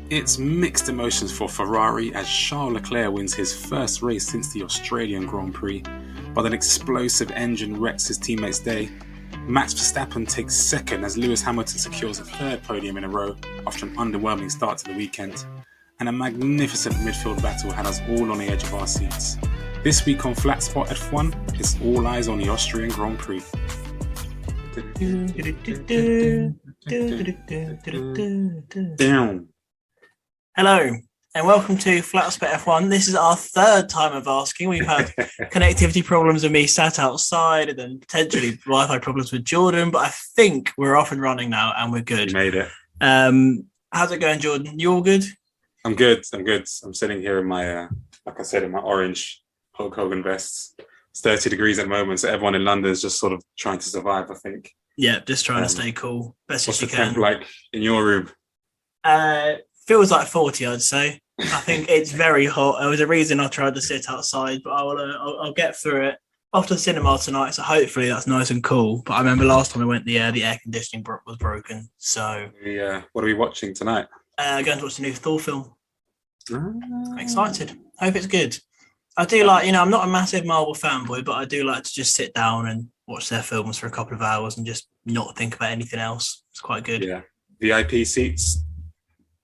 It's mixed emotions for Ferrari as Charles Leclerc wins his first race since the Australian Grand Prix, but an explosive engine wrecks his teammates' day. Max Verstappen takes second as Lewis Hamilton secures a third podium in a row after an underwhelming start to the weekend. And a magnificent midfield battle had us all on the edge of our seats. This week on Flat Spot F1, it's all eyes on the Austrian Grand Prix. Down. Hello and welcome to Flat Spot F1. This is our third time of asking. We've had connectivity problems with me sat outside and then potentially Wi-Fi problems with Jordan, but I think we're off and running now and we're good. You made it. How's it going, Jordan? You all good? I'm good. I'm sitting here in my, like I said, in my orange Hulk Hogan vest. It's 30 degrees at the moment, so everyone in London is just sort of trying to survive, I think. Yeah, just trying to stay cool. Best as you can. What's the temp like in your room? Feels like 40, I'd say. I think it's very hot. There was a reason I tried to sit outside, but I'll get through it. Off to the cinema tonight, so hopefully that's nice and cool. But I remember last time I went, the air conditioning was broken. So, what are we watching tonight? Going to watch the new Thor film. I'm excited. Hope it's good. I do like, I'm not a massive Marvel fanboy, but I do like to just sit down and watch their films for a couple of hours and just not think about anything else. It's quite good. Yeah. VIP seats?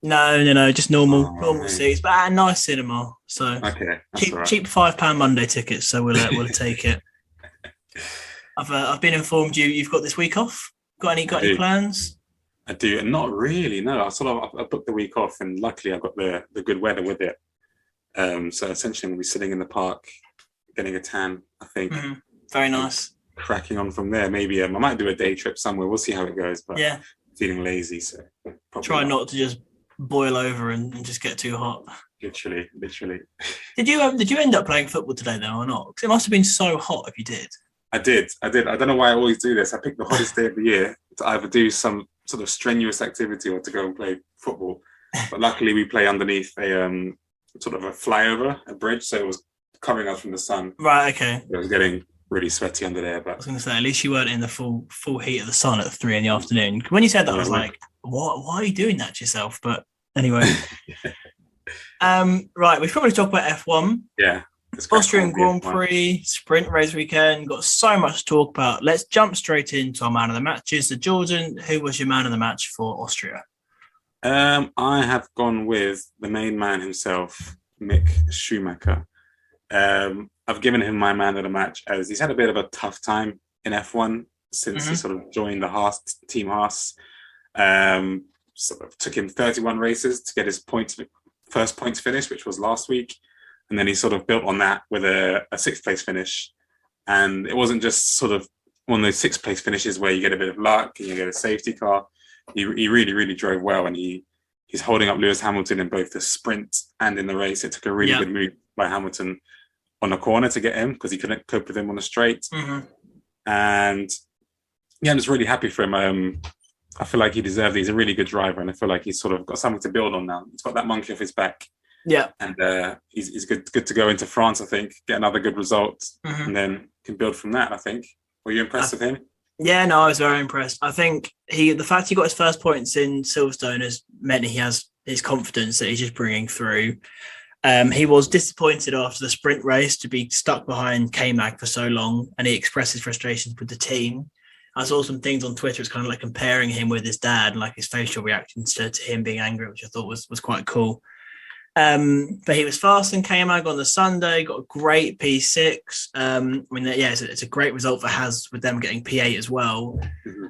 No, just normal seats, but at a nice cinema. So okay, cheap £5 Monday tickets. So we'll take it. I've been informed you've got this week off. Got any plans? I do, and not really. No, I booked the week off, and luckily I got the good weather with it. So essentially, I'm gonna be sitting in the park, getting a tan. I think. Mm-hmm. Very nice. Cracking on from there. Maybe I might do a day trip somewhere. We'll see how it goes. But yeah, feeling lazy, so try not to just boil over and just get too hot. Literally. Did you end up playing football today though, or not? Because it must have been so hot if you did. I did. I don't know why I always do this. I pick the hottest day of the year to either do some sort of strenuous activity or to go and play football. But luckily we play underneath a sort of a flyover, a bridge, so it was covering us from the sun. Right, okay. It was getting really sweaty under there. But I was going to say, at least you weren't in the full heat of the sun at 3 PM. When you said that, I was like, what? Why are you doing that to yourself? But anyway. Right, we should probably talk about F1. Yeah. Austrian Grand Prix, sprint race weekend. Got so much to talk about. Let's jump straight into our man of the matches. So Jordan, who was your man of the match for Austria? I have gone with the main man himself, Mick Schumacher. I've given him my man of the match as he's had a bit of a tough time in F1 since he sort of joined the Team Haas. Sort of took him 31 races to get his first points finish, which was last week. And then he sort of built on that with a sixth place finish. And it wasn't just sort of one of those sixth place finishes where you get a bit of luck and you get a safety car. He really, really drove well, and he's holding up Lewis Hamilton in both the sprint and in the race. It took a really good move by Hamilton on the corner to get him because he couldn't cope with him on the straight. Mm-hmm. And yeah, I'm just really happy for him. I feel like he deserved it. He's a really good driver, and I feel like he's sort of got something to build on now. He's got that monkey off his back. Yeah. And he's good to go into France, I think, get another good result, and then can build from that, I think. Were you impressed with him? Yeah, no, I was very impressed. I think the fact he got his first points in Silverstone has meant he has his confidence that he's just bringing through. He was disappointed after the sprint race to be stuck behind K-Mag for so long, and he expressed his frustrations with the team. I saw some things on Twitter. It's kind of like comparing him with his dad and like his facial reactions to him being angry, which I thought was quite cool. But he was fast in K-Mag on the Sunday, got a great P6. It's a great result for Haas with them getting P8 as well.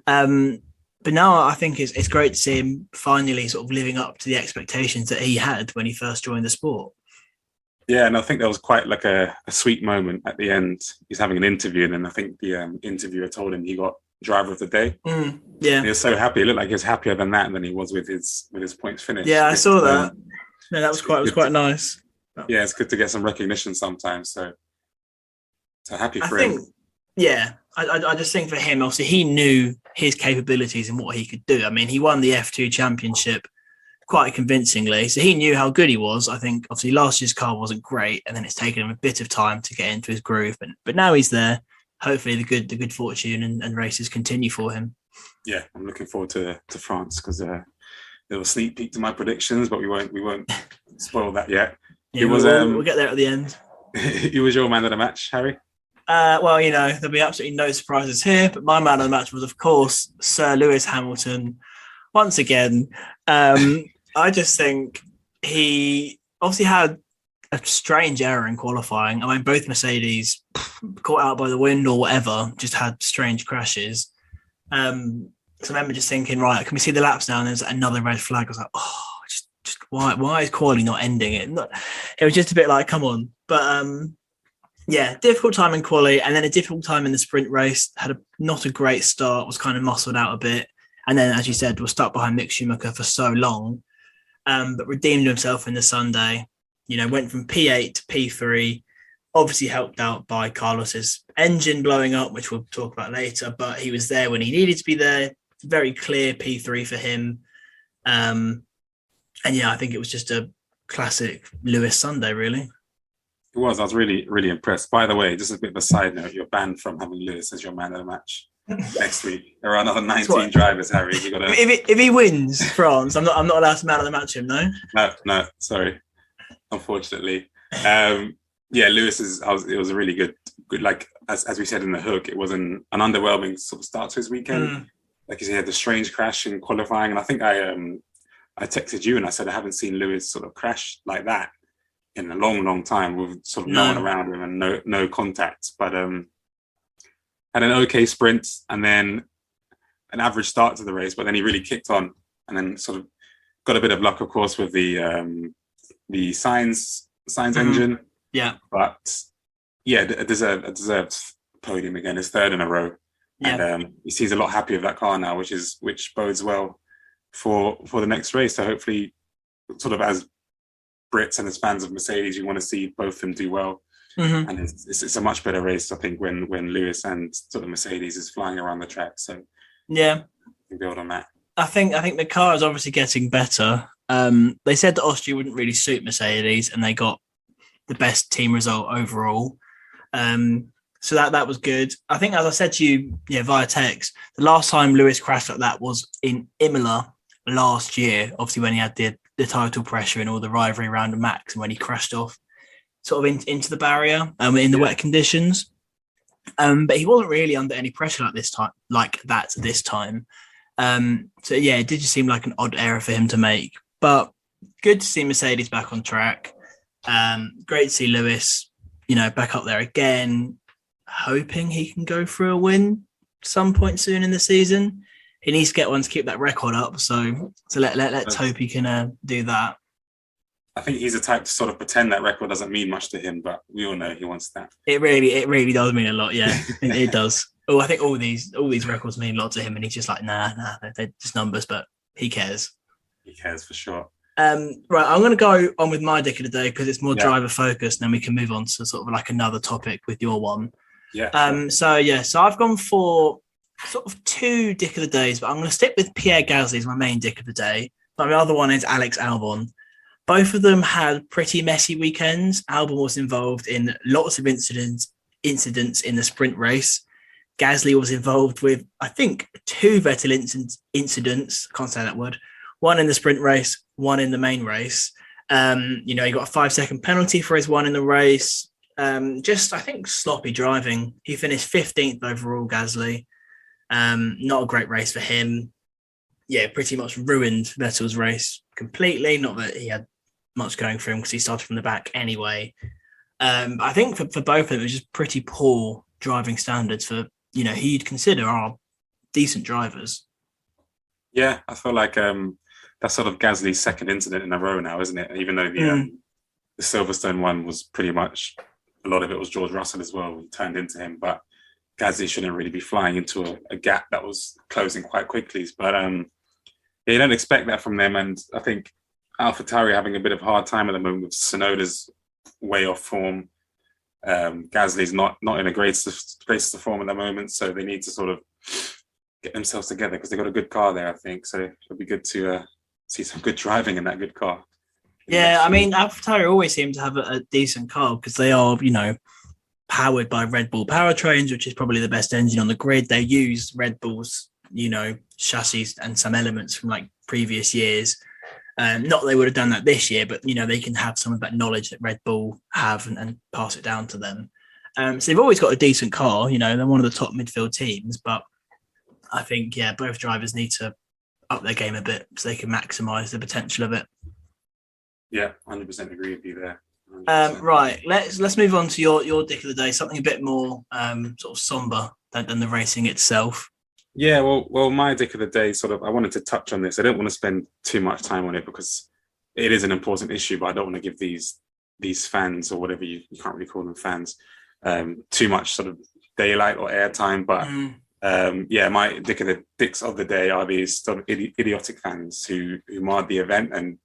But now I think it's great to see him finally sort of living up to the expectations that he had when he first joined the sport. Yeah, and I think there was quite like a sweet moment at the end. He's having an interview, and then I think the interviewer told him he got driver of the day. Yeah, and he was so happy. It looked like he was happier than that than he was with his points finish. Yeah, I saw that. No, that was quite nice. Yeah, it's good to get some recognition sometimes. So happy for him. Yeah, I just think for him, obviously, he knew his capabilities and what he could do. I mean, he won the F2 championship quite convincingly, so he knew how good he was. I think, obviously, last year's car wasn't great, and then it's taken him a bit of time to get into his groove. But now he's there. Hopefully, the good fortune and races continue for him. Yeah, I'm looking forward to France because little sneak peek to my predictions, but we won't spoil that yet. Yeah, we'll get there at the end. Who was your man of the match, Harry? Well, there'll be absolutely no surprises here, but my man of the match was, of course, Sir Lewis Hamilton. Once again, I just think he obviously had a strange error in qualifying. I mean, both Mercedes caught out by the wind or whatever, just had strange crashes. So I remember just thinking, right, can we see the laps now? And there's another red flag. I was like, just why is quality not ending it? It was just a bit like, come on. But difficult time in quali, and then a difficult time in the sprint race. Had not a great start, was kind of muscled out a bit. And then, as you said, was stuck behind Mick Schumacher for so long, but redeemed himself in the Sunday. Went from P8 to P3, obviously helped out by Carlos's engine blowing up, which we'll talk about later, but he was there when he needed to be there. Very clear P3 for him. I think it was just a classic Lewis Sunday, really. It was. I was really, really impressed. By the way, just a bit of a side note, you're banned from having Lewis as your man of the match next week. There are another 19 drivers, Harry. You gotta... if he wins France, I'm not allowed to man of the match him, no? No, sorry. Unfortunately. Lewis it was a really good, like as we said in the hook, it was an underwhelming sort of start to his weekend. Like you said, he had the strange crash in qualifying, and I think I texted you and I said I haven't seen Lewis sort of crash like that in a long, long time with sort of no one around him and no contact. But had an okay sprint and then an average start to the race, but then he really kicked on and then sort of got a bit of luck, of course, with the Sainz engine. Yeah. But a deserved podium again, his third in a row. Yeah. And he seems a lot happier with that car now, which bodes well for the next race. So hopefully, sort of as Brits and as fans of Mercedes, you want to see both of them do well. Mm-hmm. And it's a much better race, I think, when Lewis and sort of Mercedes is flying around the track. So yeah, we can build on that. I think the car is obviously getting better. They said that Austria wouldn't really suit Mercedes, and they got the best team result overall. So that was good. I think, as I said to you via text, the last time Lewis crashed like that was in Imola last year, obviously when he had the title pressure and all the rivalry around Max, and when he crashed off sort of into the barrier in the wet conditions. But he wasn't really under any pressure like that this time. So it did just seem like an odd error for him to make. But good to see Mercedes back on track. Great to see Lewis, back up there again, hoping he can go for a win some point soon in the season. He needs to get one to keep that record up. So let's hope he can do that. I think he's the type to sort of pretend that record doesn't mean much to him, but we all know he wants that. It really does mean a lot. Yeah, it does. Oh, I think all these records mean a lot to him, and he's just like, nah, they're just numbers, but he cares. He cares for sure. Right, I'm going to go on with my dick of the day because it's more driver focused, and then we can move on to sort of like another topic with your one. Yeah. So I've gone for sort of two dick of the days, but I'm going to stick with Pierre Gasly as my main dick of the day. But my other one is Alex Albon. Both of them had pretty messy weekends. Albon was involved in lots of incidents in the sprint race. Gasly was involved with, I think, 2 Vettel incidents. I can't say that word. One in the sprint race, one in the main race. He got a 5-second penalty for his one in the race. Just, I think, sloppy driving. He finished 15th overall, Gasly. Not a great race for him. Yeah, pretty much ruined Vettel's race completely. Not that he had much going for him because he started from the back anyway. I think for both of them, it was just pretty poor driving standards for, who you'd consider are decent drivers. Yeah, I feel like that's sort of Gasly's second incident in a row now, isn't it? Even though the Silverstone one was pretty much, a lot of it was George Russell as well, who turned into him. But Gasly shouldn't really be flying into a gap that was closing quite quickly. But you don't expect that from them. And I think AlphaTauri having a bit of a hard time at the moment with Tsunoda's way off form. Gasly's not in a great of form at the moment, so they need to sort of get themselves together because they've got a good car there, I think. So it'll be good to see some good driving in that good car. Yeah, I mean, AlphaTauri always seem to have a decent car because they are, powered by Red Bull powertrains, which is probably the best engine on the grid. They use Red Bull's chassis and some elements from like previous years. Not that they would have done that this year, but they can have some of that knowledge that Red Bull have and pass it down to them. So they've always got a decent car. They're one of the top midfield teams, but I think both drivers need to up their game a bit so they can maximise the potential of it. Yeah, 100% agree with you there. Right, let's move on to your dick of the day, something a bit more sort of somber than the racing itself. Yeah, well, my dick of the day, I wanted to touch on this. I don't want to spend too much time on it because it is an important issue, but I don't want to give these fans, or whatever you can't really call them fans, too much sort of daylight or airtime. But my dicks of the day are these sort of idiotic fans who marred the event and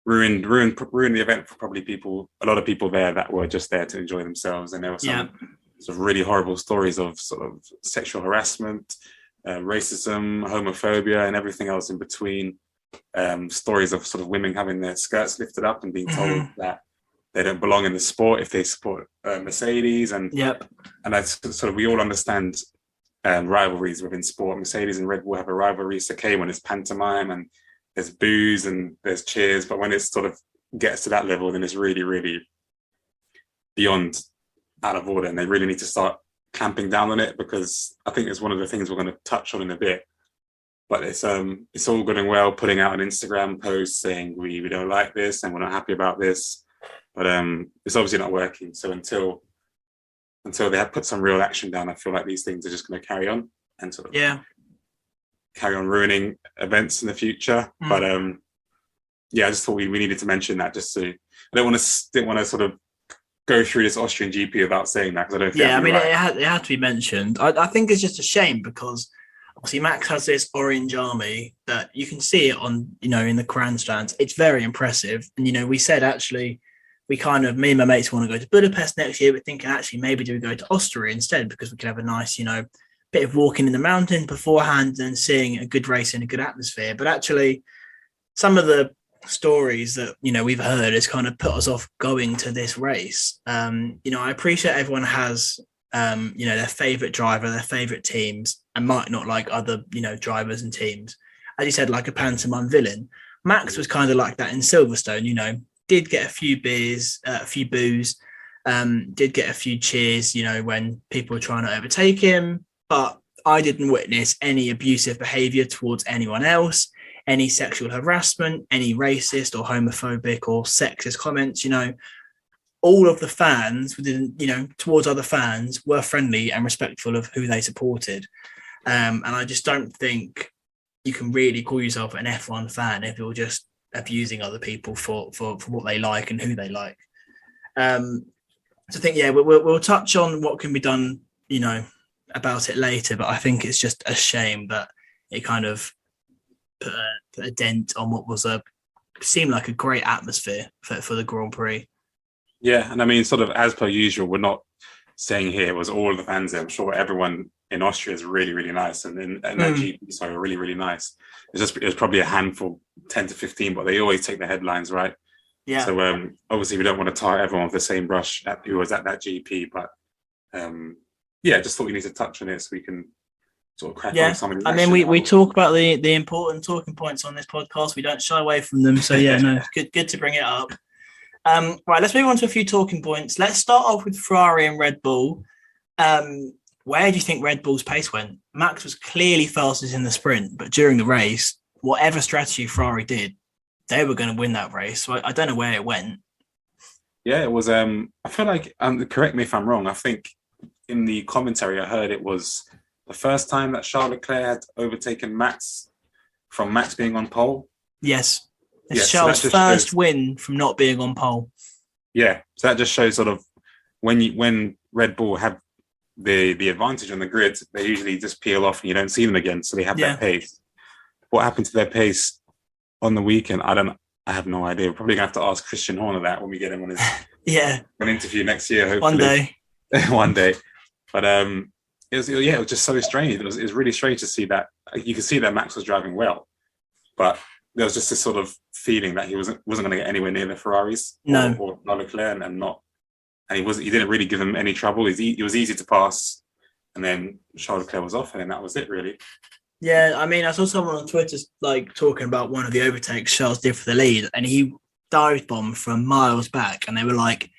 ruined the event for probably a lot of people there that were just there to enjoy themselves. And there were some sort of really horrible stories of sort of sexual harassment, racism, homophobia, and everything else in between. Stories of sort of women having their skirts lifted up and being told that they don't belong in the sport if they support Mercedes. And I sort of, we all understand rivalries within sport. Mercedes and Red Bull have a rivalry. It's okay when it's pantomime and there's boos and there's cheers, but when it sort of gets to that level, then it's really, really beyond out of order, and they really need to start clamping down on it, because I think it's one of the things we're going to touch on in a bit. But it's all good and well putting out an Instagram post saying we don't like this and we're not happy about this, but it's obviously not working. So until they have put some real action down, I feel like these things are just going to carry on and sort of carry on ruining events in the future. But I just thought we needed to mention that, just so I didn't want to sort of go through this Austrian GP without saying that, because I don't think it had to be mentioned. I think it's just a shame because obviously Max has this orange army that you can see it on, in the grandstands. It's very impressive. And, we said actually, me and my mates want to go to Budapest next year, but thinking actually maybe do we go to Austria instead, because we could have a nice, bit of walking in the mountain beforehand and seeing a good race in a good atmosphere. But actually, some of the stories that we've heard has kind of put us off going to this race. I appreciate everyone has their favorite driver, their favorite teams, and might not like other drivers and teams. As you said, like a pantomime villain. Max was kind of like that in Silverstone. Did get a few beers, a few boos, did get a few cheers, when people were trying to overtake him. But I didn't witness any abusive behavior towards anyone else, any sexual harassment, any racist or homophobic or sexist comments. All of the fans towards other fans were friendly and respectful of who they supported. And I just don't think you can really call yourself an F1 fan if you're just abusing other people for what they like and who they like. So I think, we'll touch on what can be done, about it later, but I think it's just a shame that it kind of put a dent on what seemed like a great atmosphere for the Grand Prix. Yeah, and I mean, sort of as per usual, we're not saying here it was all of the fans there. I'm sure everyone in Austria is really, really nice, and that GP, sorry, really, really nice. It was probably a handful, 10 to 15, but they always take the headlines, right? Yeah. So obviously we don't want to tar everyone with the same brush who was at that GP, but just thought we need to touch on it so we can sort of crack on some of the action. We talk about the important talking points on this podcast. We don't shy away from them. So good to bring it up. Right, let's move on to a few talking points. Let's start off with Ferrari and Red Bull. Where do you think Red Bull's pace went? Max was clearly fastest in the sprint, but during the race, whatever strategy Ferrari did, they were going to win that race. So I don't know where it went. Yeah, it was. I feel like, correct me if I'm wrong, I think in the commentary I heard it was the first time that Charles Leclerc had overtaken Max from Max being on pole. Yes. It's Charles' first win from not being on pole. Yeah, so that just shows sort of when Red Bull have the advantage on the grid, they usually just peel off and you don't see them again, so they have that pace. What happened to their pace on the weekend? I have no idea. We're probably going to have to ask Christian Horner that when we get him on his an interview next year, hopefully. One day. But it was just so strange. It was really strange to see that. You could see that Max was driving well, but there was just this sort of feeling that he wasn't going to get anywhere near the Ferraris or Leclerc, and he didn't really give them any trouble. It was easy to pass, and then Charles Leclerc was off, and then that was it really. Yeah, I mean, I saw someone on Twitter like talking about one of the overtakes Charles did for the lead, and he dive bombed from miles back, and they were like,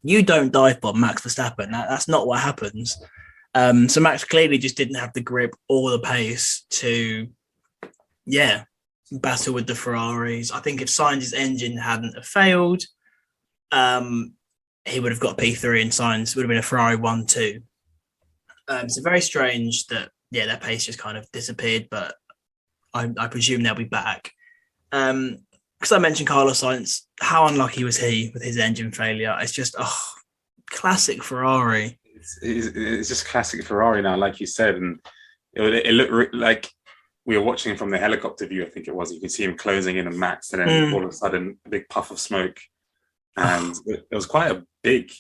"You don't dive bomb Max Verstappen. That's not what happens." So Max clearly just didn't have the grip or the pace to, yeah, battle with the Ferraris. I think if Sainz's engine hadn't have failed, um, he would have got P3 and Sainz would have been a Ferrari 1-2. So very strange that, yeah, their pace just kind of disappeared, but I presume they'll be back. Because I mentioned Carlos Sainz, how unlucky was he with his engine failure? It's just, classic Ferrari. It's just classic Ferrari now, like you said, and it looked like we were watching from the helicopter view. I think it was. You could see him closing in on Max, and then all of a sudden, a big puff of smoke, and it was quite a big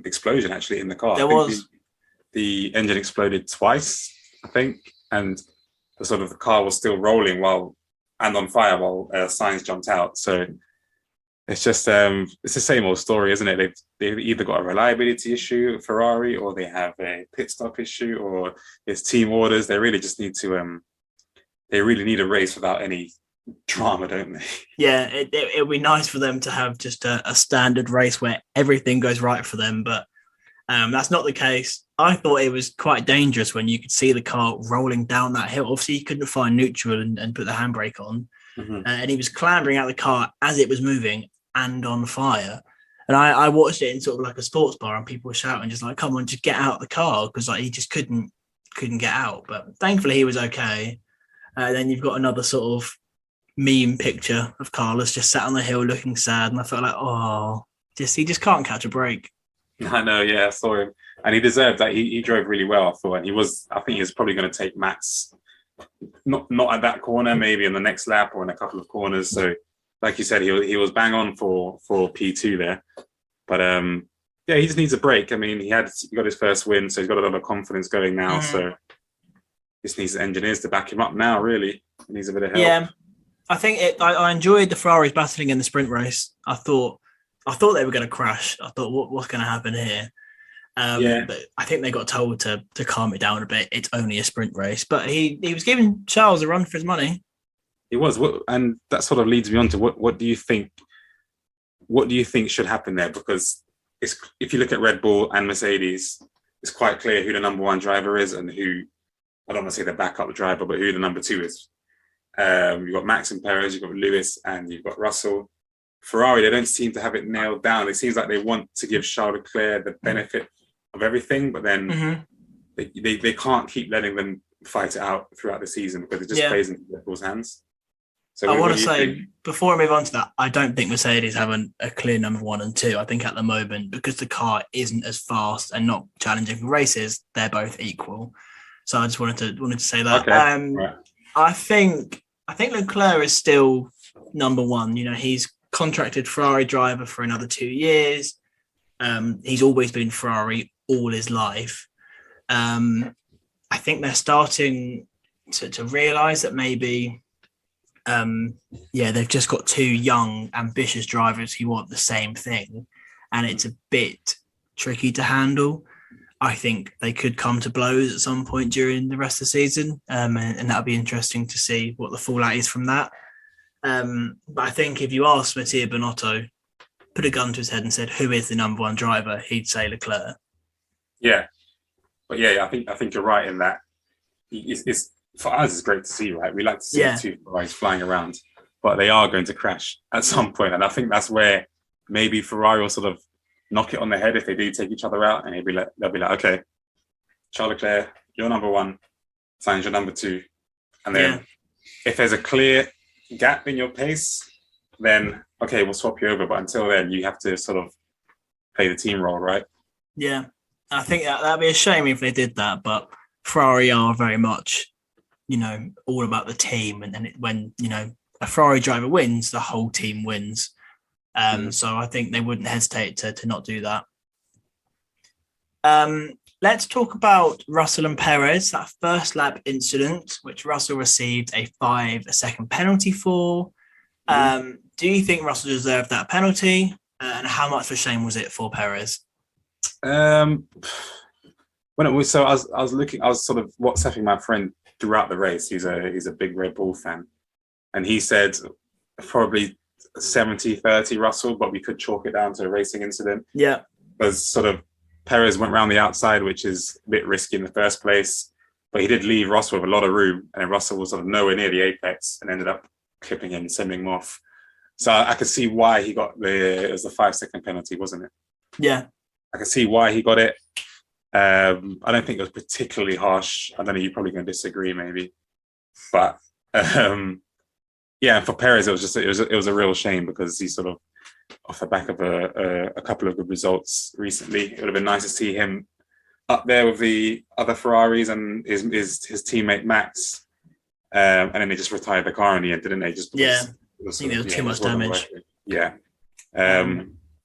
explosion actually in the car. There was. The engine exploded twice, I think, and the car was still rolling and on fire while Sainz jumped out. So it's just it's the same old story, isn't it? They've either got a reliability issue at Ferrari, or they have a pit stop issue, or it's team orders. They really just need to they really need a race without any drama, don't they? Yeah, it would be nice for them to have just a standard race where everything goes right for them, but that's not the case. I thought it was quite dangerous when you could see the car rolling down that hill. Obviously, he couldn't find neutral and put the handbrake on. And he was clambering out the car as it was moving and on fire. And I watched it in sort of like a sports bar, and people were shouting, just like, come on, just get out of the car, because like he just couldn't get out. But thankfully, he was okay. Then you've got another sort of meme picture of Carlos just sat on the hill looking sad. And I felt like, he just can't catch a break. I know, yeah, I saw him, and he deserved that. He drove really well, I thought, and I think he was probably going to take Max, not at that corner, maybe in the next lap or in a couple of corners. So, like you said, he was bang on for P2 there, but yeah, he just needs a break. I mean, he got his first win, so he's got a lot of confidence going now. So, just needs the engineers to back him up now. Really, he needs a bit of help. Yeah, I think I enjoyed the Ferraris battling in the sprint race. I thought they were going to crash. I thought, what's going to happen here? But I think they got told to calm it down a bit. It's only a sprint race. But he was giving Charles a run for his money. He was. And that sort of leads me on to what do you think? What do you think should happen there? Because if you look at Red Bull and Mercedes, it's quite clear who the number one driver is and who, I don't want to say the backup driver, but who the number two is. You've got Max and Perez, you've got Lewis, and you've got Russell. Ferrari, they don't seem to have it nailed down. It seems like they want to give Charles Leclerc the benefit of everything, but then they can't keep letting them fight it out throughout the season because it just plays into Red Bull's hands. So I want to say, before I move on to that, I don't think Mercedes have a clear number 1 and 2. I think at the moment, because the car isn't as fast and not challenging for races, they're both equal. So I just wanted to say that. Okay. Right. I think Leclerc is still number 1. You know, he's contracted Ferrari driver for another 2 years. He's always been Ferrari all his life. I think they're starting to realise that maybe, they've just got 2 young, ambitious drivers who want the same thing, and it's a bit tricky to handle. I think they could come to blows at some point during the rest of the season, and that'll be interesting to see what the fallout is from that. But I think if you asked Mattia Binotto, put a gun to his head and said, who is the number 1 driver, he'd say Leclerc. Yeah. But I think you're right in that. It's for us, it's great to see, right? We like to see 2 Ferraris flying around, but they are going to crash at some point. And I think that's where maybe Ferrari will sort of knock it on the head if they do take each other out, and they'll be like, okay, Charles Leclerc, you're number 1, Sainz, you're number 2. And then if there's a clear gap in your pace, then okay, we'll swap you over. But until then, you have to sort of play the team role, right? Yeah, I think that'd be a shame if they did that. But Ferrari are very much, all about the team, and when a Ferrari driver wins, the whole team wins. So I think they wouldn't hesitate to not do that. Let's talk about Russell and Perez, that first lap incident, which Russell received a 5-second penalty for. Do you think Russell deserved that penalty? And how much of a shame was it for Perez? When it was, I was sort of WhatsApping my friend throughout the race. He's a big Red Bull fan, and he said probably 70-30 Russell, but we could chalk it down to a racing incident. Yeah, because sort of Perez went around the outside, which is a bit risky in the first place, but he did leave Russell with a lot of room, and Russell was sort of nowhere near the apex and ended up clipping him, sending him off. So I could see why he got it was the 5-second penalty, wasn't it? Yeah. I could see why he got it. I don't think it was particularly harsh. I don't know, you're probably going to disagree maybe. But yeah, for Perez, it was a real shame because he's sort of off the back of a couple of good results recently. It would have been nice to see him up there with the other Ferraris and his teammate Max. And then they just retired the car in the end, didn't they? Just because I think there was too much damage. Yeah.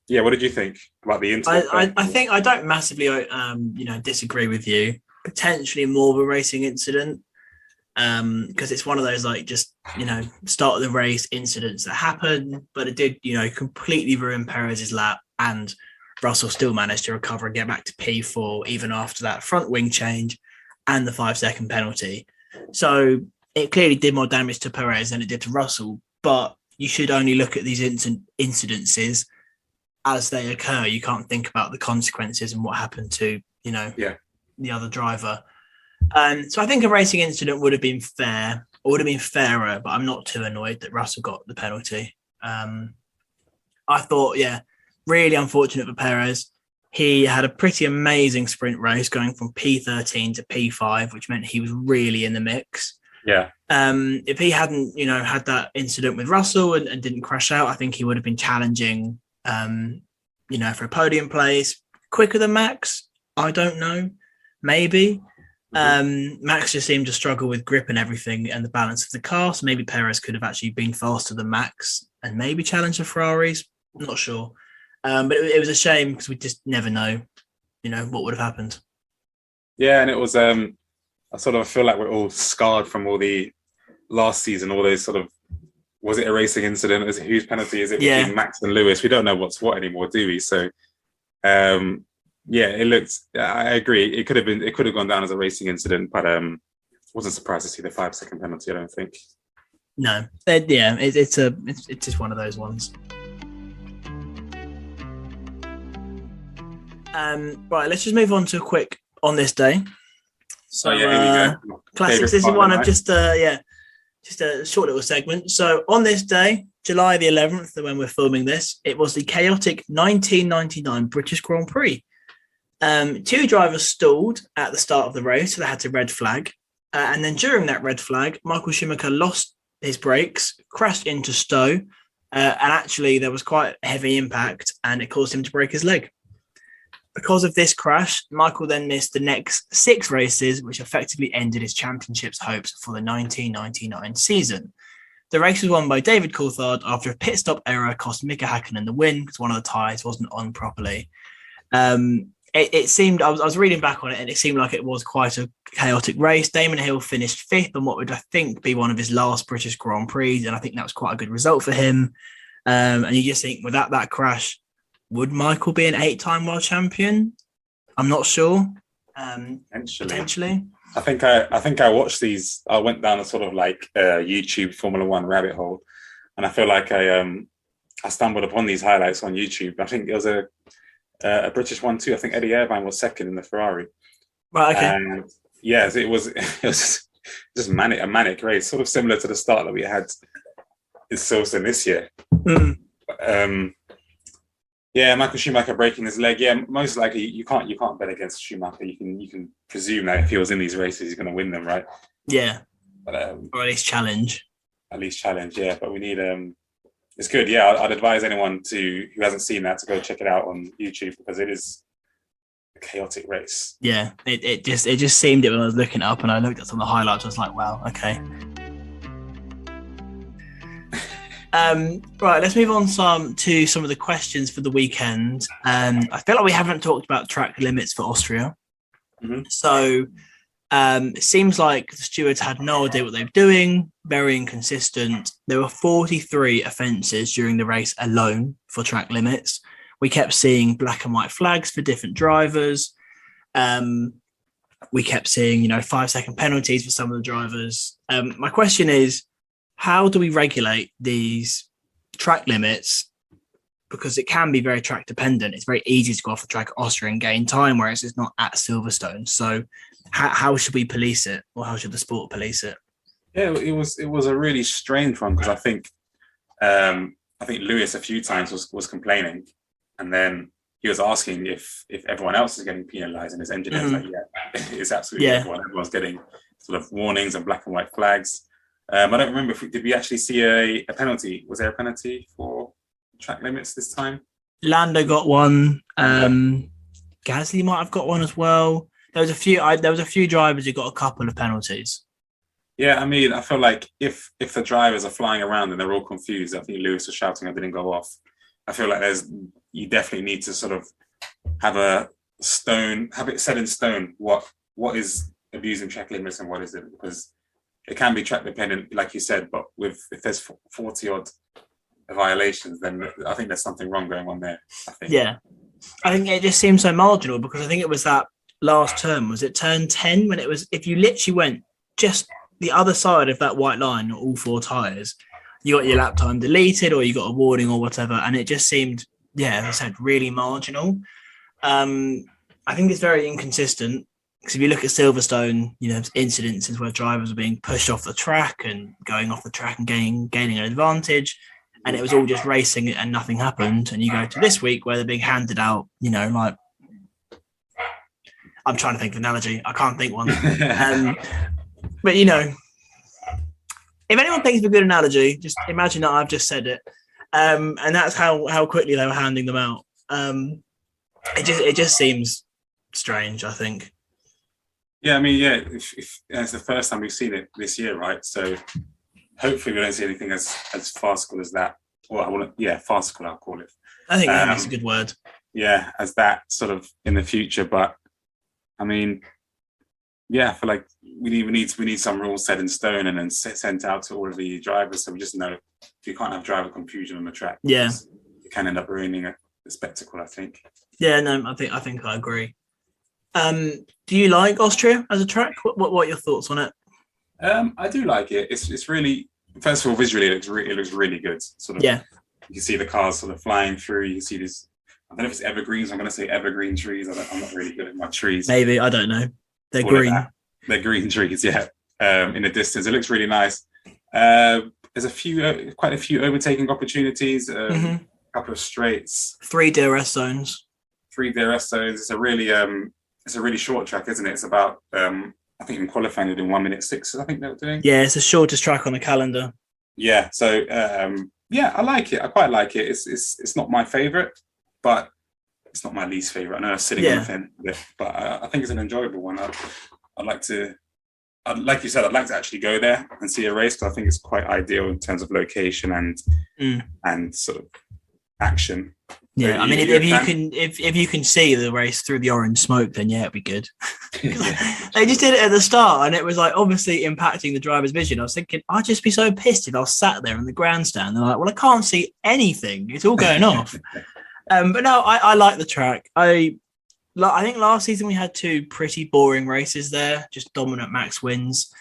Yeah, what did you think about the incident? I think I don't massively disagree with you. Potentially more of a racing incident. Because it's one of those start of the race incidents that happen, but it did, completely ruin Perez's lap, and Russell still managed to recover and get back to P4 even after that front wing change and the 5-second penalty. So it clearly did more damage to Perez than it did to Russell, but you should only look at these incidences as they occur. You can't think about the consequences and what happened to, the other driver. So I think a racing incident would have been fair, or would have been fairer, but I'm not too annoyed that Russell got the penalty. I thought, really unfortunate for Perez. He had a pretty amazing sprint race going from P13 to P5, which meant he was really in the mix. Yeah. If he hadn't, had that incident with Russell and didn't crash out, I think he would have been challenging, for a podium place quicker than Max. I don't know. Maybe. Max just seemed to struggle with grip and everything and the balance of the car. So maybe Perez could have actually been faster than Max and maybe challenged the Ferraris. Not sure. But it was a shame because we just never know, what would have happened. Yeah, and it was, I sort of feel like we're all scarred from all the last season, all those sort of, was it a racing incident? Is it whose penalty? Is it between Max and Lewis? We don't know what's what anymore, do we? So, it looked, I agree. It could have gone down as a racing incident, but wasn't surprised to see the 5-second penalty, I don't think. No. It's just one of those ones. Right, let's just move on to a quick on this day. So, classics. This is one of just a short little segment. So, on this day, July the 11th, when we're filming this, it was the chaotic 1999 British Grand Prix. 2 drivers stalled at the start of the race, so they had to red flag. And then during that red flag, Michael Schumacher lost his brakes, crashed into Stowe, and actually there was quite a heavy impact, and it caused him to break his leg. Because of this crash, Michael then missed the next 6 races, which effectively ended his championship's hopes for the 1999 season. The race was won by David Coulthard after a pit stop error cost Mika Häkkinen the win because one of the tyres wasn't on properly. It seemed, I was reading back on it, and it seemed like it was quite a chaotic race. Damon Hill finished 5th on what would, I think, be one of his last British Grand Prix, and I think that was quite a good result for him. And you just think, without that crash, would Michael be an 8-time world champion? I'm not sure. Potentially. I think I watched these. I went down a sort of like YouTube Formula One rabbit hole, and I feel like I stumbled upon these highlights on YouTube. I think it was a British one too. I think Eddie Irvine was second in the Ferrari. Right. Okay. And yes, it was just a manic race, sort of similar to the start that we had in Silverstone this year. Michael Schumacher breaking his leg. Yeah, most likely you can't bet against Schumacher. You can presume that if he was in these races, he's going to win them, right? Yeah. But, or at least challenge. Yeah. But we need it's good. Yeah, I'd advise anyone who hasn't seen that to go check it out on YouTube because it is a chaotic race. Yeah, it just seemed it when I was looking up and I looked at some of the highlights. I was like, wow, okay. Right, let's move on to some of the questions for the weekend. I feel like we haven't talked about track limits for Austria. Mm-hmm. So it seems like the stewards had no idea what they were doing, very inconsistent. There were 43 offences during the race alone for track limits. We kept seeing black and white flags for different drivers. We kept seeing, 5-second penalties for some of the drivers. My question is, how do we regulate these track limits? Because it can be very track dependent. It's very easy to go off the track at Austria and gain time, whereas it's not at Silverstone. So how should we police it, or how should the sport police it? Yeah, it was a really strange one, because I think Lewis a few times was complaining, and then he was asking if everyone else is getting penalised, and his engineer was like, yeah, it's absolutely everyone. Everyone's getting sort of warnings and black and white flags. I don't remember did we actually see a penalty? Was there a penalty for track limits this time? Lando got one. Gasly might have got one as well. There was a few drivers who got a couple of penalties. Yeah, I mean, I feel like if the drivers are flying around and they're all confused, I think Lewis was shouting, I didn't go off. I feel like you definitely need to sort of have it set in stone what is abusing track limits and what isn't, because it can be track dependent, like you said, but if there's 40 odd violations, then I think there's something wrong going on there. Yeah, I think it just seems so marginal, because I think it was that last turn, was it turn 10, when it was, if you literally went just the other side of that white line, all 4 tyres, you got your lap time deleted, or you got a warning or whatever, and it just seemed, as I said, really marginal. I think it's very inconsistent, because if you look at Silverstone, there's incidences where drivers are being pushed off the track and going off the track and gaining an advantage, and it was all just racing and nothing happened. And you go to this week where they're being handed out, like, I'm trying to think of an analogy, I can't think one. But, if anyone thinks of a good analogy, just imagine that I've just said it. And that's how quickly they were handing them out. It just seems strange, I think. Yeah, I mean, if it's the first time we've seen it this year, right? So hopefully we don't see anything as farcical as that. Well, farcical, I'll call it. I think that's a good word. Yeah, as that sort of in the future. But, I mean, I feel like we need some rules set in stone and then sent out to all of the drivers, so we just know you can't have driver confusion on the track. Yeah, it can end up ruining the spectacle, I think. Yeah, no, I think I agree. Do you like Austria as a track? What are your thoughts on it? I do like it. It's really, first of all, visually it looks really good. Sort of, you can see the cars sort of flying through. You can see this. I don't know if it's evergreens. I'm going to say evergreen trees. I'm not really good at my trees. Maybe, I don't know. They're green. They're green trees, yeah. In the distance, it looks really nice. There's quite a few overtaking opportunities. A couple of straights. 3 DRS zones. 3 DRS zones. It's a really short track, isn't it? It's about I think in qualifying they're doing 1:06. I think they were doing. Yeah, it's the shortest track on the calendar. Yeah, so I like it. I quite like it. It's not my favorite, but it's not my least favorite. I know I'm sitting on the fence with it, but I think it's an enjoyable one. like you said, I'd like to actually go there and see a race, because I think it's quite ideal in terms of location and sort of action. Yeah, so I mean, if you can see the race through the orange smoke, then it'd be good. They just did it at the start, and it was like obviously impacting the driver's vision. I was thinking, I'd just be so pissed if I was sat there in the grandstand. They're like, well, I can't see anything; it's all going off. But no, I like the track. I think last season we had 2 pretty boring races there, just dominant Max wins.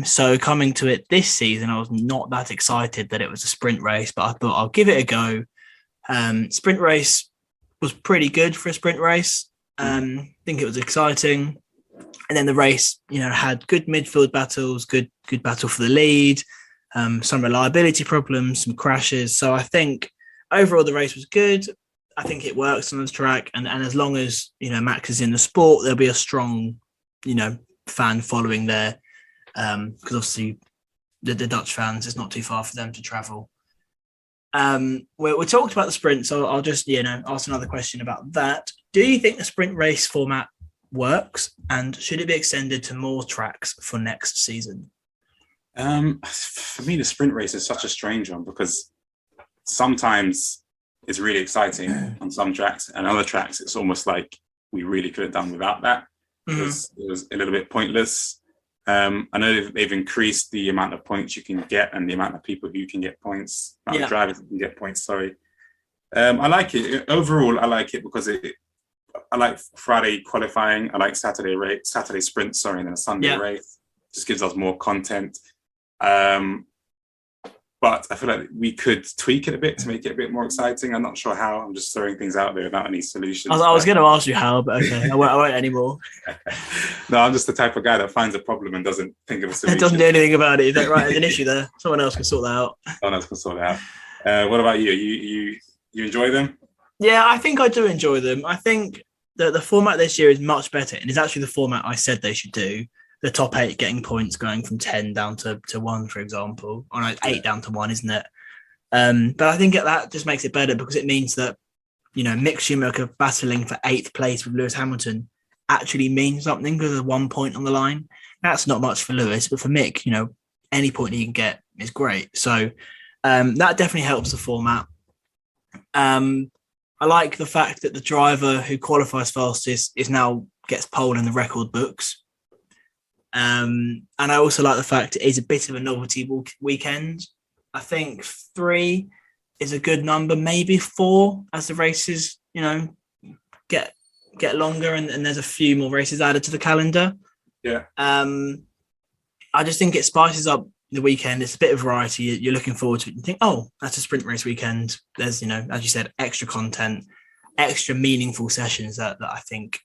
So coming to it this season, I was not that excited that it was a sprint race, but I thought I'll give it a go. Sprint race was pretty good for a sprint race. I think it was exciting. And then the race, had good midfield battles, good battle for the lead, some reliability problems, some crashes. So I think overall the race was good. I think it works on the track. And as long as, Max is in the sport, there'll be a strong, fan following there. Because obviously the Dutch fans, it's not too far for them to travel. We talked about the sprint, so I'll just ask another question about that. Do you think the sprint race format works, and should it be extended to more tracks for next season? For me, the sprint race is such a strange one, because sometimes it's really exciting on some tracks, and other tracks it's almost like we really could have done without that. It was a little bit pointless. I know they've increased the amount of points you can get and the amount of people who can get points, of drivers who can get points, sorry. I like it. Overall, I like it because I like Friday qualifying. I like Saturday sprint, sorry, and then a Sunday race. Just gives us more content. But I feel like we could tweak it a bit to make it a bit more exciting. I'm not sure how. I'm just throwing things out there without any solutions. I was going to ask you how, but okay, I won't anymore. No, I'm just the type of guy that finds a problem and doesn't think of a solution. It doesn't do anything about it. Is that right? There's an issue there. Someone else can sort that out. Someone else can sort it out. What about you? You enjoy them? Yeah, I think I do enjoy them. I think that the format this year is much better, and it's actually the format I said they should do. The top 8 getting points going from 10 down to 1, for example. Or no, 8 down to 1, isn't it? But I think that just makes it better because it means that, Mick Schumacher battling for 8th place with Lewis Hamilton actually means something because there's 1 point on the line. That's not much for Lewis, but for Mick, any point he can get is great. So that definitely helps the format. I like the fact that the driver who qualifies fastest is now gets pole in the record books. And I also like the fact it is a bit of a novelty weekend. I think 3 is a good number, maybe 4 as the races, get longer and there's a few more races added to the calendar. Yeah. I just think it spices up the weekend. It's a bit of variety. You're looking forward to it. You think, oh, that's a sprint race weekend. There's, as you said, extra content, extra meaningful sessions that I think,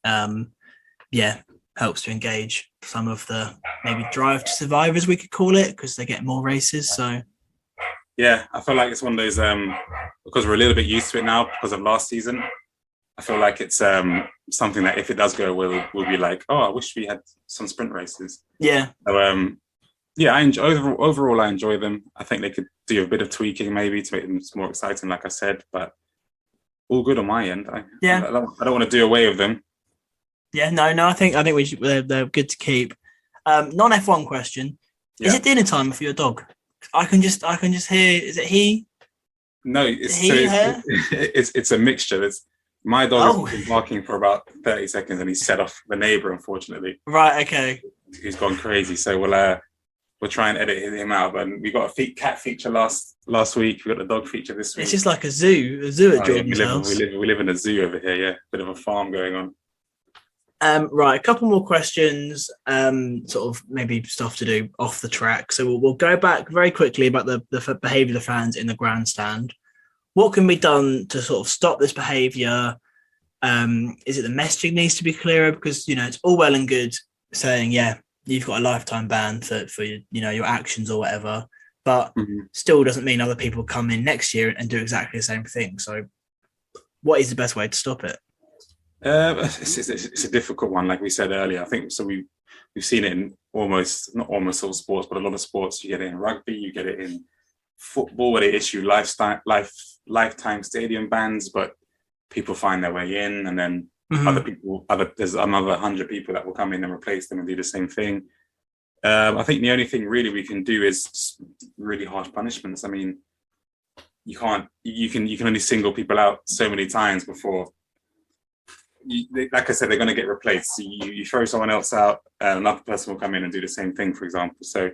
helps to engage some of the maybe drive to survive, as we could call it, because they get more races. So yeah, I feel like it's one of those because we're a little bit used to it now because of last season. I feel like it's something that if it does go well, we'll be like, oh, I wish we had some sprint races. Yeah. So I enjoy overall. I enjoy them. I think they could do a bit of tweaking maybe to make them more exciting, like I said. But all good on my end. I don't want to do away with them. Yeah, no. I think we should. They're good to keep. Non F1 question: Is it dinner time for your dog? I can just hear. Is it he? No, it's a mixture. My dog has been barking for about 30 seconds, and he set off the neighbour. Unfortunately, right. Okay. He's gone crazy. So we'll try and edit him out. But we got a cat feature last week. We got the dog feature this week. It's just like a zoo at Jordan's house. We live in a zoo over here. Yeah, bit of a farm going on. Right, a couple more questions, sort of maybe stuff to do off the track. So we'll go back very quickly about the behaviour of the fans in the grandstand. What can be done to sort of stop this behaviour? Is it the messaging needs to be clearer? Because, it's all well and good saying, yeah, you've got a lifetime ban for your actions or whatever, but still doesn't mean other people come in next year and do exactly the same thing. So what is the best way to stop it? It's a difficult one, like we said earlier. I think so. We've seen it in not almost all sports, but a lot of sports. You get it in rugby, you get it in football, where they issue lifetime stadium bans, but people find their way in, and then there's another 100 people that will come in and replace them and do the same thing. I think the only thing really we can do is really harsh punishments. I mean, you can only single people out so many times before. Like I said, they're going to get replaced. So you throw someone else out, and another person will come in and do the same thing, for example. So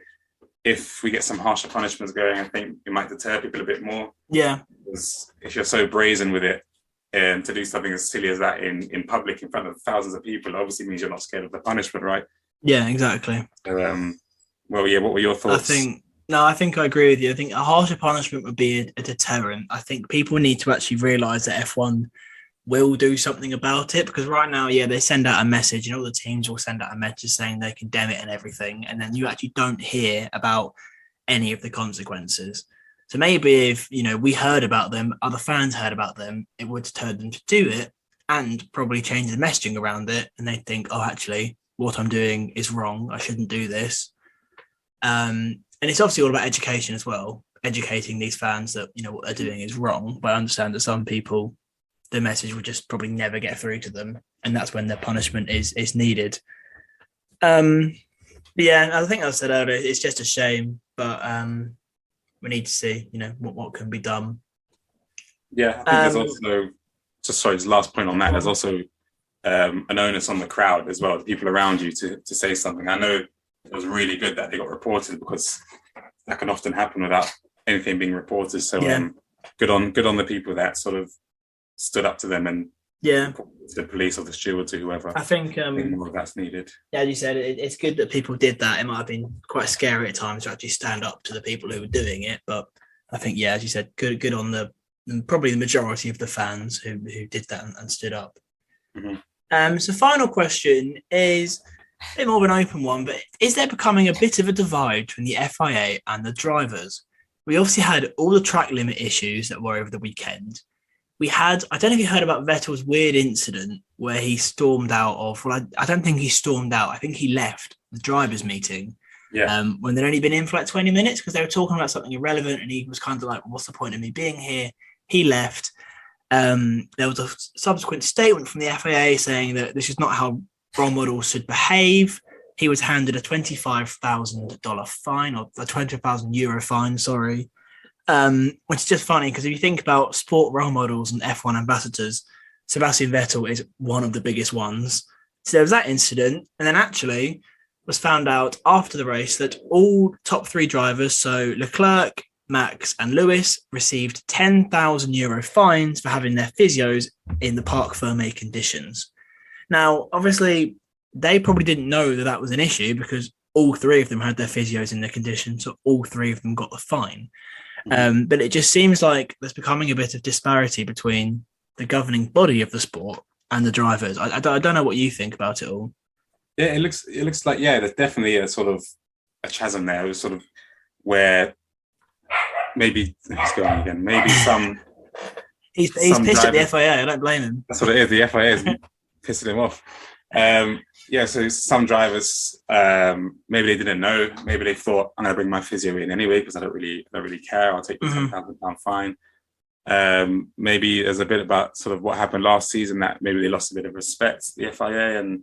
if we get some harsher punishments going, I think it might deter people a bit more. Yeah. Because if you're so brazen with it, and to do something as silly as that in public in front of thousands of people, obviously means you're not scared of the punishment, right? Yeah, exactly. So, what were your thoughts? I think I agree with you. I think a harsher punishment would be a deterrent. I think people need to actually realise that F1 will do something about it, because right now, they send out a message, and all the teams will send out a message saying they condemn it and everything, and then you actually don't hear about any of the consequences. So maybe if we heard about them, other fans heard about them, it would deter them to do it, and probably change the messaging around it, and they think, oh, actually, what I'm doing is wrong. I shouldn't do this. And it's obviously all about education as well, educating these fans that what they're doing is wrong. But I understand that some people, the message will just probably never get through to them, and that's when their punishment is needed. I think I said earlier, it's just a shame, but we need to see what can be done. Yeah, I think there's also just last point on that. There's also an onus on the crowd as well, the people around you to say something. I know it was really good that they got reported, because that can often happen without anything being reported. So good on the people that sort of stood up to them and Yeah, the police or the stewards or whoever. I think More of that's needed. yeah, as you said, it's good that people did that. It might have been quite scary at times to actually stand up to the people who were doing it, but I think, yeah, as you said, good on the probably the majority of the fans who did that and stood up. Mm-hmm. So final question is a bit more of an open one, but is there becoming a bit of a divide between the FIA and the drivers? We obviously had all the track limit issues that were over the weekend. We had, I don't know if you heard about Vettel's weird incident where he stormed out of, well, I don't think he stormed out. I think he left the drivers' meeting when they'd only been in for like 20 minutes because they were talking about something irrelevant. And he was kind of like, what's the point of me being here? He left. There was a subsequent statement from the FIA saying that this is not how role models should behave. He was handed a $25,000 fine, or a €20,000 fine, sorry. Which is just funny because if you think about sport role models and F1 ambassadors, Sebastian Vettel is one of the biggest ones. So there was that incident, and then actually was found out after the race that all top three drivers, so Leclerc, Max, and Lewis, received €10,000 fines for having their physios in the Parc Fermé conditions. Now, obviously, they probably didn't know that that was an issue because all three of them had their physios in their conditions, so all three of them got the fine. But it just seems like there's becoming a bit of disparity between the governing body of the sport and the drivers. I don't know what you think about it all. Yeah, it looks like, yeah, there's definitely a sort of a chasm there. It was sort of where maybe let's go on again. Maybe he's pissed drivers, at the FIA. I don't blame him. That's what it is. The FIA is pissing him off. Yeah, so some drivers maybe they didn't know. Maybe they thought I'm going to bring my physio in anyway because I don't really care. I'll take the £10,000 fine. Maybe there's a bit about sort of what happened last season that maybe they lost a bit of respect, the FIA, and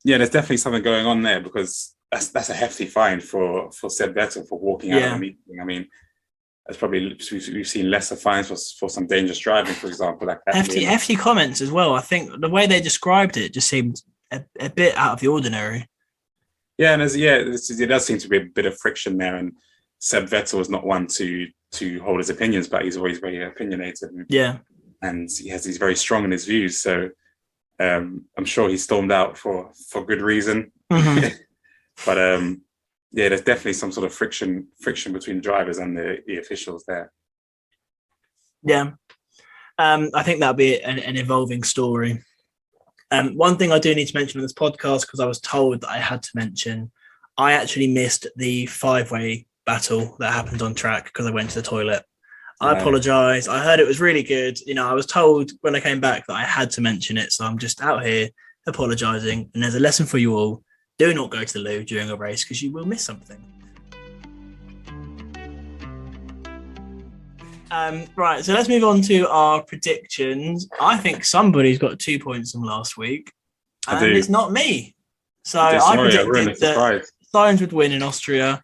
there's definitely something going on there because that's a hefty fine for Seb Vettel for walking out of a meeting. I mean, that's probably we've seen lesser fines for some dangerous driving, for example. Like that hefty comments as well. I think the way they described it just seemed a bit out of the ordinary. Yeah, and there does seem to be a bit of friction there, and Seb Vettel is not one to hold his opinions, but he's always very opinionated. And he's very strong in his views. So I'm sure he stormed out for good reason. But there's definitely some sort of friction between drivers and the officials there. Yeah, I think that'll be an evolving story. One thing I do need to mention on this podcast, because I was told that I had to mention, I actually missed the 5-way battle that happened on track because I went to the toilet. I apologise. I heard it was really good. I was told when I came back that I had to mention it, so I'm just out here apologising. And there's a lesson for you all. Do not go to the loo during a race because you will miss something. Right, so let's move on to our predictions. I think somebody's got 2 points from last week, and it's not me. So I predicted that Sainz would win in Austria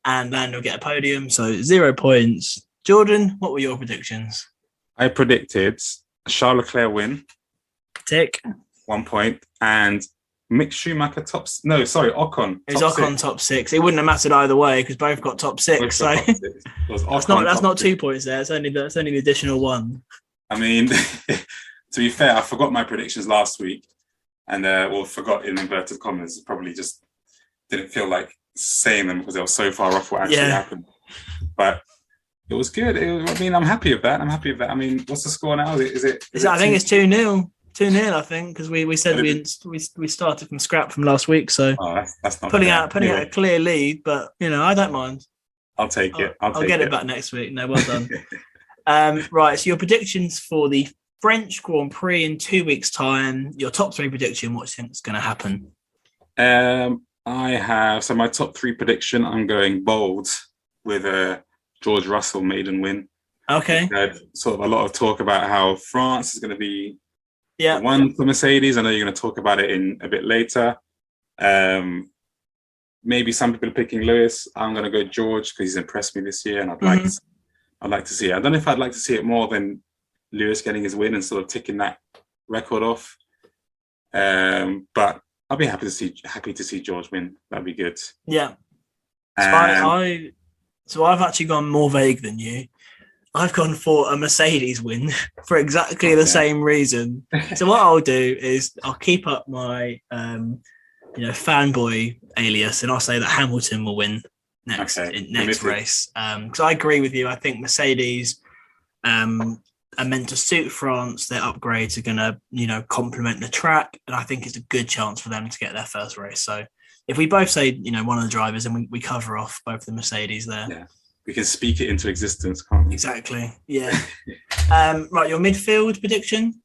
and Lando get a podium, so 0 points. Jordan, what were your predictions? I predicted Charles Leclerc win. Tick. 1 point. And Mick Schumacher Ocon. It was Ocon top 6. It wouldn't have mattered either way because both got top 6. So that's not 2 points there. It's only the additional 1. I mean, to be fair, I forgot my predictions last week, and forgot in inverted commas. Probably just didn't feel like saying them because they were so far off what actually happened. But it was good. I'm happy with that. I mean, what's the score now? Is it I think it's 2-0. 2-0, I think, because we said we started from scrap from last week, so that's not putting out a clear lead. But I don't mind. I'll take it. I'll get it back next week. No, well done. Right, so your predictions for the French Grand Prix in 2 weeks' time. Your top 3 prediction. What do you think is going to happen? I have my top 3 prediction. I'm going bold with a George Russell maiden win. Okay. Sort of a lot of talk about how France is going to be one for Mercedes. I know you're going to talk about it in a bit later. Maybe some people are picking Lewis. I'm going to go George because he's impressed me this year, and I'd like to see it. I don't know if I'd like to see it more than Lewis getting his win and sort of ticking that record off. But I'll be happy to see George win. That'd be good. Yeah. So I've actually gone more vague than you. I've gone for a Mercedes win for exactly the same reason. So what I'll do is I'll keep up my fanboy alias, and I'll say that Hamilton will win next race. Because I agree with you. I think Mercedes are meant to suit France. Their upgrades are going to, complement the track, and I think it's a good chance for them to get their first race. So if we both say, one of the drivers, and we cover off both the Mercedes there. Yeah, we can speak it into existence, can't we? Exactly. Yeah. Right, your midfield prediction?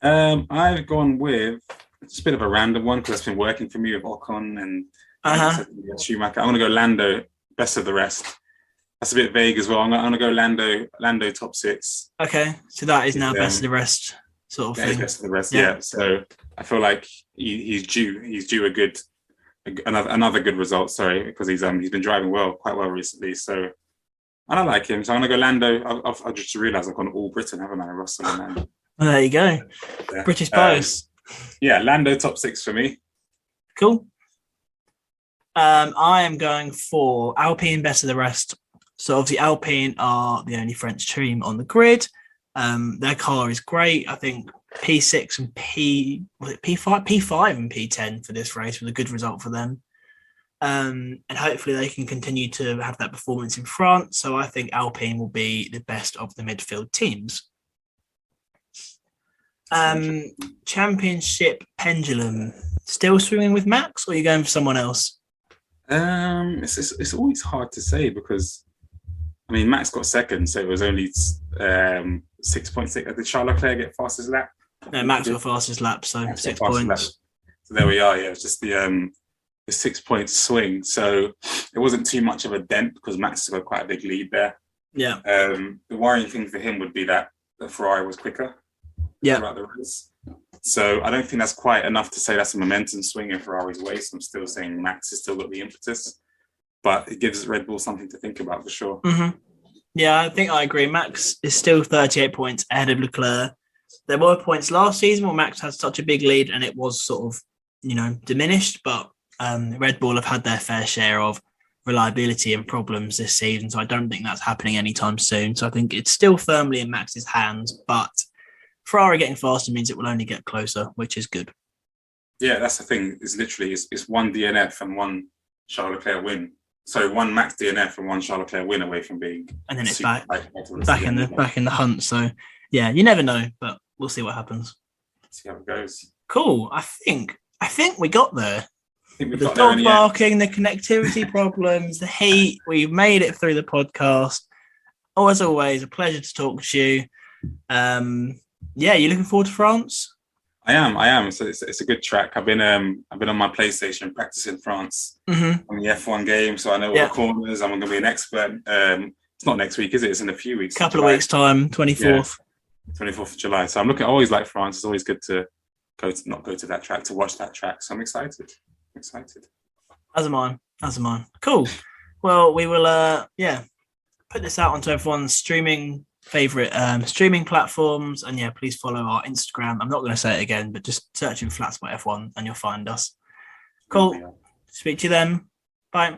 I've gone with just a bit of a random one because it's been working for me with Ocon and Schumacher. I'm going to go Lando, best of the rest. That's a bit vague as well. I'm going to go Lando top 6. Okay, so that is now best of the rest sort of thing. Best of the rest, yeah. So I feel like he's due another good result. Sorry, because he's been driving quite well recently. So I don't like him. So I'm going to go Lando. I just realised I've gone all Britain, haven't I? Russell and Lando. Well, there you go. Yeah. British bows. Lando top 6 for me. Cool. I am going for Alpine best of the rest. So obviously Alpine are the only French team on the grid. Their car is great. I think P6 and P5 and P10 for this race was a good result for them. And hopefully they can continue to have that performance in France. So I think Alpine will be the best of the midfield teams. Championship pendulum. Still swinging with Max, or are you going for someone else? It's always hard to say because, Max got second, so it was only 6.6. Did Charles Leclerc get fastest lap? No, Max got fastest lap, so 6 points. So there we are. Yeah, it's just the 6 point swing. So it wasn't too much of a dent because Max has got quite a big lead there. Yeah. The worrying thing for him would be that the Ferrari was quicker. Throughout the race. So I don't think that's quite enough to say that's a momentum swing in Ferrari's way. So I'm still saying Max has still got the impetus, but it gives Red Bull something to think about for sure. Mm-hmm. Yeah, I think I agree. Max is still 38 points ahead of Leclerc. There were points last season where Max had such a big lead and it was sort of, diminished, but Red Bull have had their fair share of reliability and problems this season. So I don't think that's happening anytime soon. So I think it's still firmly in Max's hands, but Ferrari getting faster means it will only get closer, which is good. Yeah, that's the thing. It's one DNF and one Charles Leclerc win. So one Max DNF and one Charles Leclerc win away from being. And then it's back in the hunt. So yeah, you never know, but we'll see what happens. See how it goes. Cool. I think we got there. The dog barking, the connectivity problems, the heat. We've made it through the podcast. Oh, as always, a pleasure to talk to you. You looking forward to France? I am. So it's a good track. I've been on my PlayStation practicing France on the F1 game, so I know all the corners. I'm going to be an expert. It's not next week, is it? It's in a few weeks. Couple of weeks' time, 24th. 24th of July. So I always like France. It's always good to go to that track, to watch that track. So I'm excited. As am I. Cool. Well, we will put this out onto everyone's favorite streaming platforms, and please follow our Instagram. I'm not going to say it again, but just search in Flatspot F1 and you'll find us. Cool. Speak to you then. Bye.